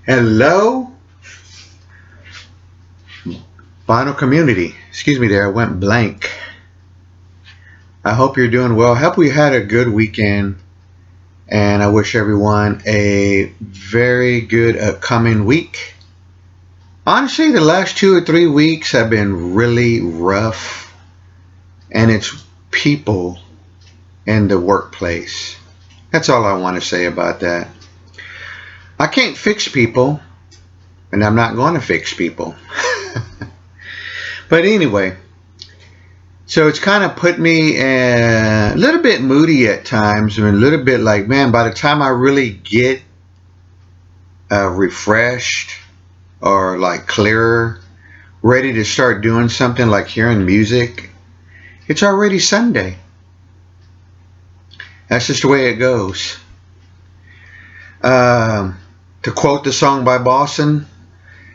Hello, vinyl community. Excuse me there, I went blank. I hope you're doing well. Hope we had a good weekend, and I wish everyone a very good upcoming week. Honestly, the last 2 or 3 weeks have been really rough, and it's people in the workplace. That's all I want to say about that. I can't fix people, and I'm not going to fix people. But anyway, so it's kind of put me a little bit moody at times, and a little bit like, man, by the time I really get refreshed or like clearer, ready to start doing something like hearing music, it's already Sunday. That's just the way it goes. To quote the song by Boston,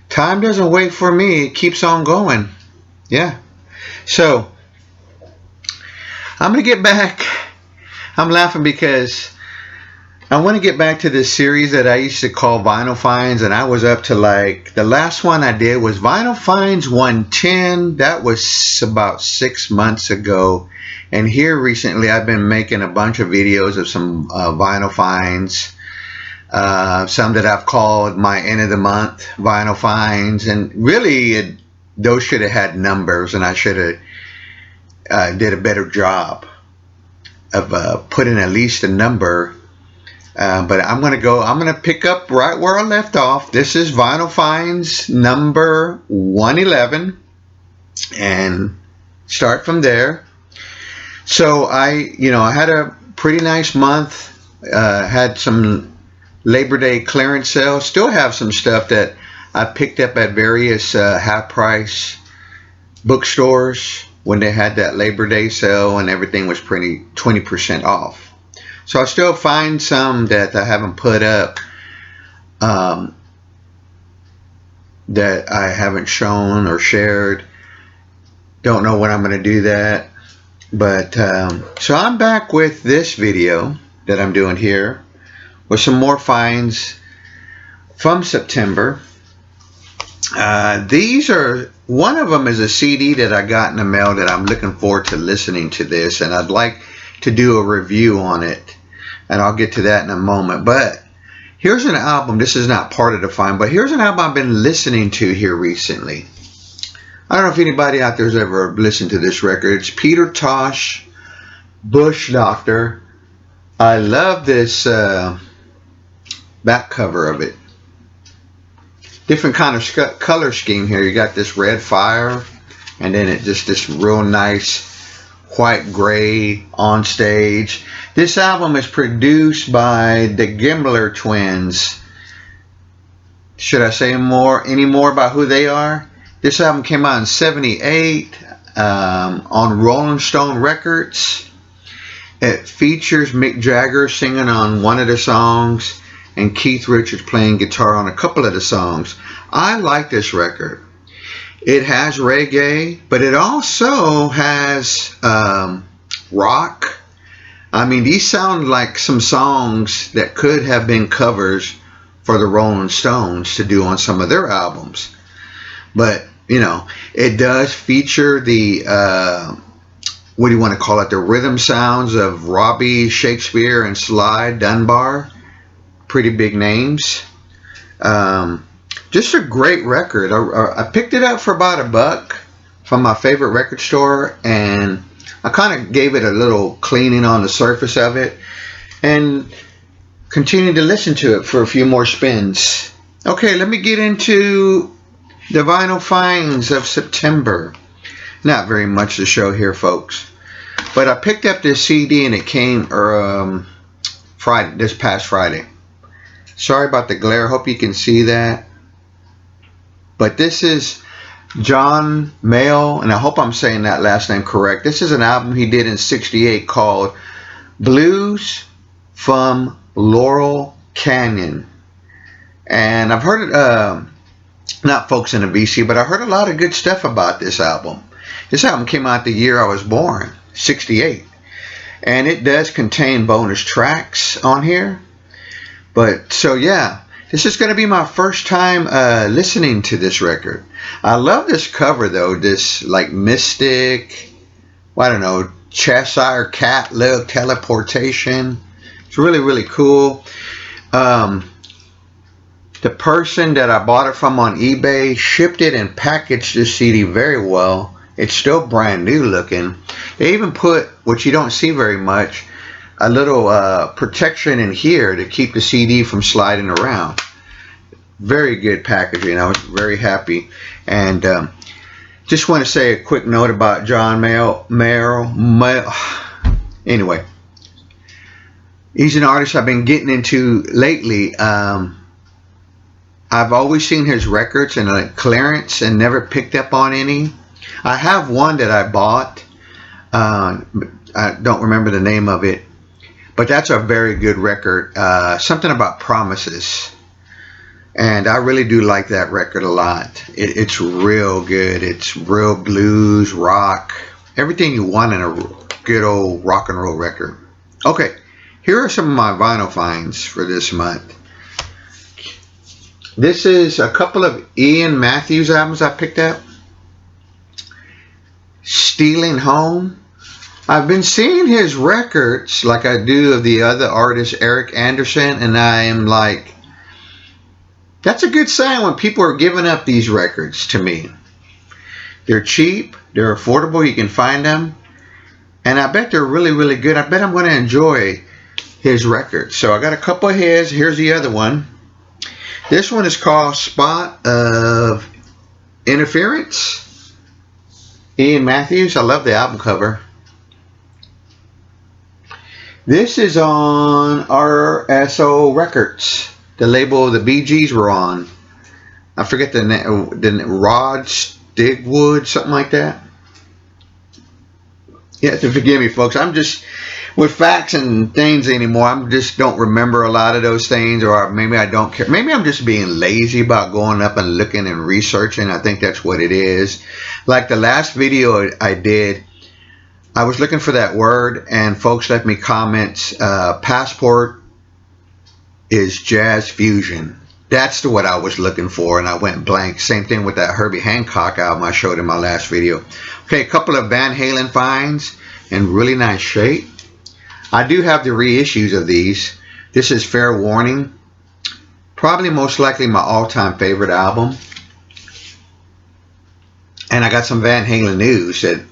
time doesn't wait for me, it keeps on going. Yeah. So, I'm going to get back. I'm laughing because I want to get back to this series that I used to call Vinyl Finds, and I was up to like, the last one I did was Vinyl Finds 110. That was about 6 months ago. And here recently I've been making a bunch of videos of some vinyl finds. Some that I've called my end of the month vinyl finds, and really those should have had numbers, and I should have did a better job of putting at least a number. But I'm gonna pick up right where I left off. This is Vinyl Finds number 111, and start from there. So I had a pretty nice month. Had some Labor Day clearance sales. Still have some stuff that I picked up at various half price bookstores when they had that Labor Day sale, and everything was pretty 20% off. So I still find some that I haven't put up, that I haven't shown or shared. Don't know when I'm going to do that. But so I'm back with this video that I'm doing here with some more finds from September. These are, one of them is a CD that I got in the mail that I'm looking forward to listening to this, and I'd like to do a review on it, and I'll get to that in a moment. But here's an album. This is not part of the find, but here's an album I've been listening to here recently. I don't know if anybody out there's ever listened to this record. It's Peter Tosh, Bush Doctor. I love this back cover of it. Different kind of color scheme here. You got this red fire, and then it just this real nice white gray on stage. This album is produced by the Gimbler twins. Should I say any more about who they are? This album came out in '78 on Rolling Stone Records. It features Mick Jagger singing on one of the songs and Keith Richards playing guitar on a couple of the songs. I like this record. It has reggae, but it also has rock. I mean, these sound like some songs that could have been covers for the Rolling Stones to do on some of their albums. But, it does feature the, what do you want to call it, the rhythm sounds of Robbie Shakespeare and Sly Dunbar. Pretty big names. Just a great record. I picked it up for about $1 from my favorite record store, and I kind of gave it a little cleaning on the surface of it and continued to listen to it for a few more spins. Okay, let me get into the vinyl finds of September. Not very much to show here, folks, but I picked up this CD and it came this past Friday. Sorry about the glare. Hope you can see that. But this is John Mayall, and I hope I'm saying that last name correct. This is an album he did in '68 called Blues from Laurel Canyon. And I've heard it, not folks in the BC, but I heard a lot of good stuff about this album. This album came out the year I was born, '68. And it does contain bonus tracks on here. But so yeah, This is going to be my first time listening to this record. I love this cover though, this like mystic, I don't know, Cheshire Cat look, teleportation. It's really, really cool. The person that I bought it from on eBay shipped it and packaged this CD very well. It's still brand new looking. They even put, which you don't see very much, a little protection in here to keep the CD from sliding around. Very good packaging. I was very happy. And just want to say a quick note about John Mayall. Anyway, he's an artist I've been getting into lately. I've always seen his records in a clearance and never picked up on any. I have one that I bought. I don't remember the name of it. But that's a very good record. Something about promises. And I really do like that record a lot. It's real good. It's real blues, rock, everything you want in a good old rock and roll record. Okay, here are some of my vinyl finds for this month. This is a couple of Ian Matthews albums I picked up. Stealing Home. I've been seeing his records like I do of the other artist Eric Anderson, and I am like, that's a good sign when people are giving up these records to me. They're cheap, they're affordable, you can find them, and I bet they're really, really good. I bet I'm going to enjoy his records. So I got a couple of his. Here's the other one. This one is called Spot of Interference. Ian Matthews. I love the album cover. This is on RSO Records, the label the Bee Gees were on. I forget the name, Rod Stigwood, something like that. You have to forgive me, folks. I'm just, with facts and things anymore, I just don't remember a lot of those things, or maybe I don't care. Maybe I'm just being lazy about going up and looking and researching. I think that's what it is. Like the last video I did, I was looking for that word, and folks left me comments. Passport is jazz fusion. That's what I was looking for, and I went blank. Same thing with that Herbie Hancock album I showed in my last video. Okay, a couple of Van Halen finds in really nice shape. I do have the reissues of these. This is Fair Warning. Probably most likely my all-time favorite album. And I got some Van Halen news that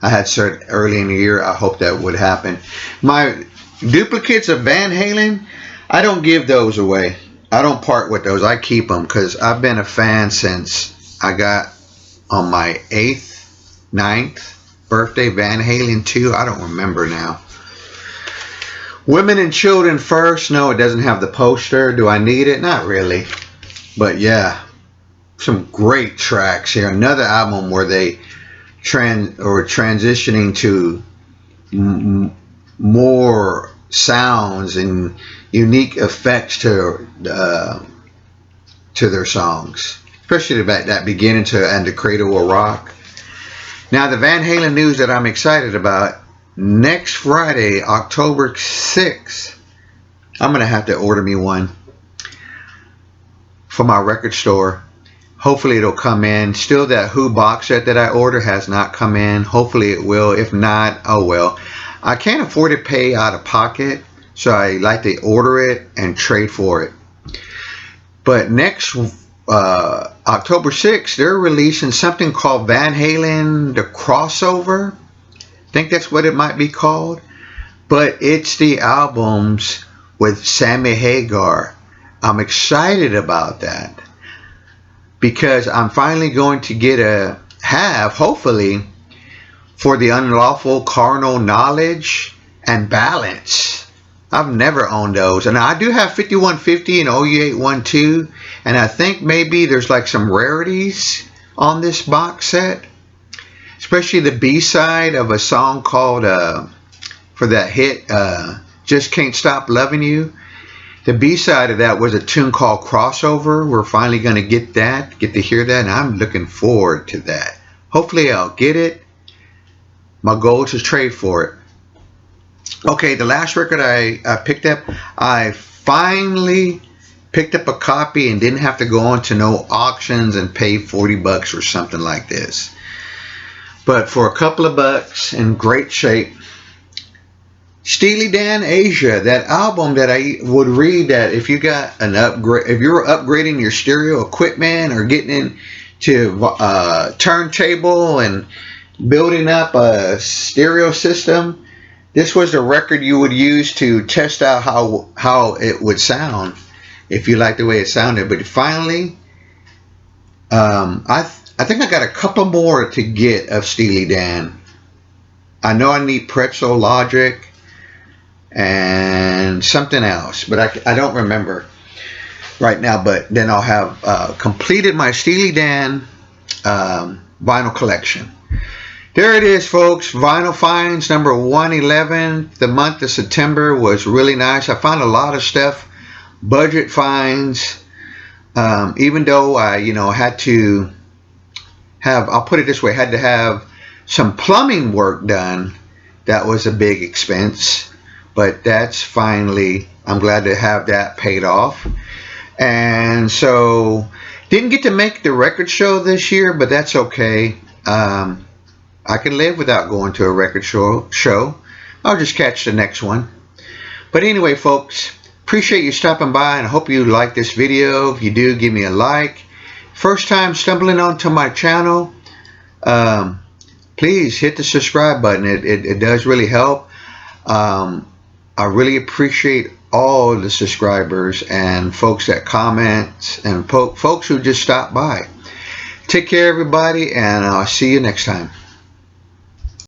I had said early in the year. I hope that would happen. My duplicates of Van Halen, I don't give those away. I don't part with those. I keep them because I've been a fan since I got on my 8th, 9th birthday. Van Halen 2. I don't remember now. Women and Children First. No, it doesn't have the poster. Do I need it? Not really. But yeah, some great tracks here. Another album where they transitioning to more sounds and unique effects to their songs, especially that beginning to And the Cradle Will Rock. Now the Van Halen news that I'm excited about, next Friday, October 6th, I'm gonna have to order me one for my record store. Hopefully it'll come in. Still, that Who box set that I ordered has not come in. Hopefully it will. If not, oh well. I can't afford to pay out of pocket, so I like to order it and trade for it. But next October 6th, they're releasing something called Van Halen The Crossover. I think that's what it might be called. But it's the albums with Sammy Hagar. I'm excited about that, because I'm finally going to hopefully, for the Unlawful Carnal Knowledge and Balance. I've never owned those. And I do have 5150 and OU812. And I think maybe there's like some rarities on this box set. Especially the B-side of a song called, for that hit, Just Can't Stop Loving You. The B-side of that was a tune called Crossover. We're finally going to get to hear that, and I'm looking forward to that. Hopefully I'll get it. My goal is to trade for it. Okay, the last record I picked up, I finally picked up a copy and didn't have to go on to no auctions and pay $40 or something like this. But for a couple of bucks, in great shape, Steely Dan Asia, that album that I would read that if you got an upgrade, if you were upgrading your stereo equipment or getting into turntable and building up a stereo system, this was the record you would use to test out how it would sound if you like the way it sounded. But finally, I think I got a couple more to get of Steely Dan. I know I need Pretzel Logic and something else, but I don't remember right now. But then I'll have completed my Steely Dan vinyl collection. There it is, folks. Vinyl finds number 111. The month of September was really nice. I found a lot of stuff, budget finds, even though I had to have, I'll put it this way, had to have some plumbing work done. That was a big expense, but that's finally, I'm glad to have that paid off. And so didn't get to make the record show this year, but that's okay. I can live without going to a record show. I'll just catch the next one. But anyway, folks, appreciate you stopping by, and I hope you like this video. If you do, give me a like. First time stumbling onto my channel, please hit the subscribe button. It does really help. I really appreciate all the subscribers and folks that comment and folks who just stop by. Take care, everybody, and I'll see you next time.